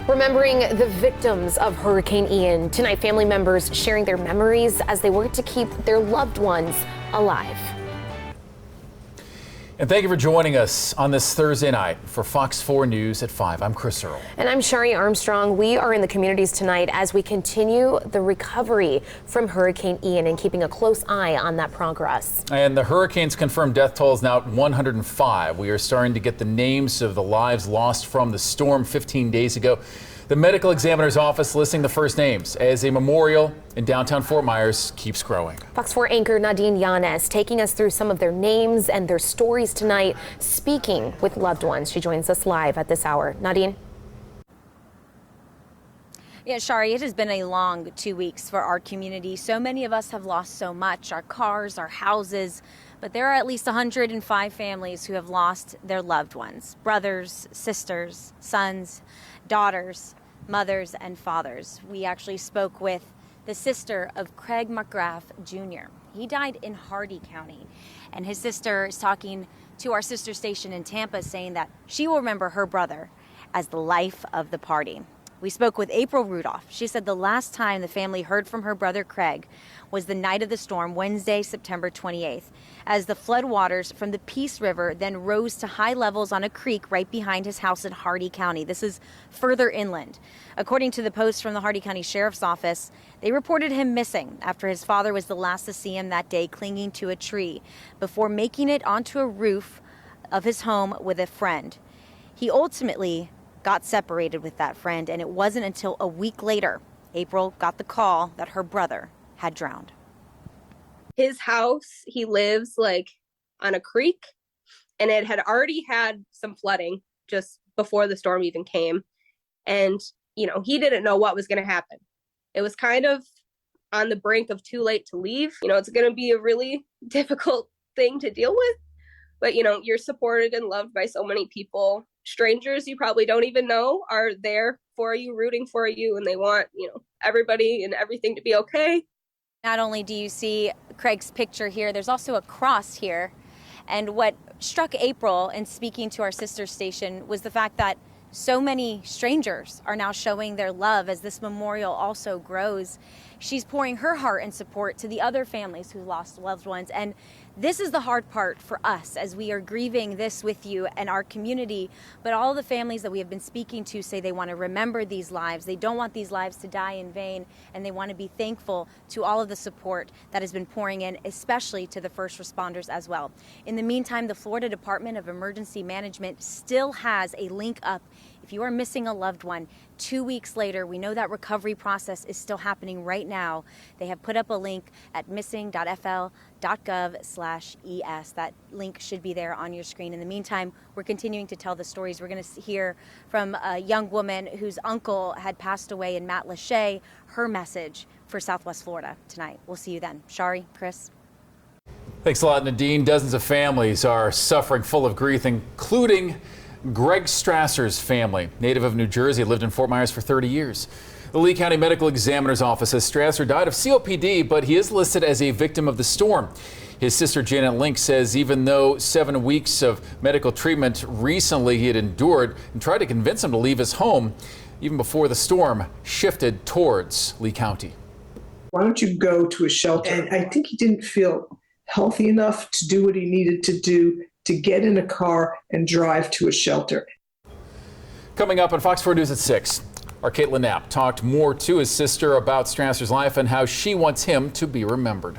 Remembering the victims of Hurricane Ian. Tonight, family members sharing their memories as they work to keep their loved ones alive. And thank you for joining us on this Thursday night for Fox 4 News at 5. I'm Chris Earl. And I'm Shari Armstrong. We are in the communities tonight as we continue the recovery from Hurricane Ian and keeping a close eye on that progress. And the hurricane's confirmed death toll is now at 105. We are starting to get the names of the lives lost from the storm 15 days ago. The medical examiner's office listing the first names as a memorial in downtown Fort Myers keeps growing. Fox 4 anchor Nadine Yanes taking us through some of their names and their stories tonight, speaking with loved ones. She joins us live at this hour. Nadine? Yeah, Shari, it has been a long 2 weeks for our community. So many of us have lost so much, our cars, our houses, but there are at least 105 families who have lost their loved ones, brothers, sisters, sons, daughters, mothers, and fathers. We actually spoke with the sister of Craig Markgraff Jr. He died in Hardee County, and his sister is talking to our sister station in Tampa, saying that she will remember her brother as the life of the party. We spoke with April Rudolph. She said the last time the family heard from her brother Craig was the night of the storm, Wednesday, September 28th, as the floodwaters from the Peace River then rose to high levels on a creek right behind his house in Hardee County. This is further inland. According to the post from the Hardee County Sheriff's Office, they reported him missing after his father was the last to see him that day clinging to a tree before making it onto a roof of his home with a friend. He ultimately got separated with that friend, and it wasn't until a week later April got the call that her brother had drowned. His house, he lives like on a creek, and it had already had some flooding just before the storm even came. And, he didn't know what was going to happen. It was kind of on the brink of too late to leave. It's going to be a really difficult thing to deal with. But, you're supported and loved by so many people. Strangers you probably don't even know are there for you, rooting for you, and they want, everybody and everything to be okay. Not only do you see Craig's picture here, there's also a cross here. And what struck April in speaking to our sister station was the fact that so many strangers are now showing their love as this memorial also grows. She's pouring her heart and support to the other families who lost loved ones. And this is the hard part for us as we are grieving this with you and our community. But all the families that we have been speaking to say they want to remember these lives. They don't want these lives to die in vain. And they want to be thankful to all of the support that has been pouring in, especially to the first responders as well. In the meantime, the Florida Department of Emergency Management still has a link up. If you are missing a loved one 2 weeks later, we know that recovery process is still happening right now. They have put up a link at missing.fl.gov/ES. That link should be there on your screen. In the meantime, we're continuing to tell the stories. We're going to hear from a young woman whose uncle had passed away in Matlacha, her message for Southwest Florida tonight. We'll see you then. Shari, Chris. Thanks a lot, Nadine. Dozens of families are suffering full of grief, including Greg Strasser's family, native of New Jersey, lived in Fort Myers for 30 years. The Lee County Medical Examiner's Office says Strasser died of COPD, but he is listed as a victim of the storm. His sister Janet Link says even though 7 weeks of medical treatment recently he had endured and tried to convince him to leave his home even before the storm shifted towards Lee County. Why don't you go to a shelter? And I think he didn't feel healthy enough to do what he needed to do to get in a car and drive to a shelter. Coming up on Fox 4 News at 6, our Caitlin Knapp talked more to his sister about Strasser's life and how she wants him to be remembered.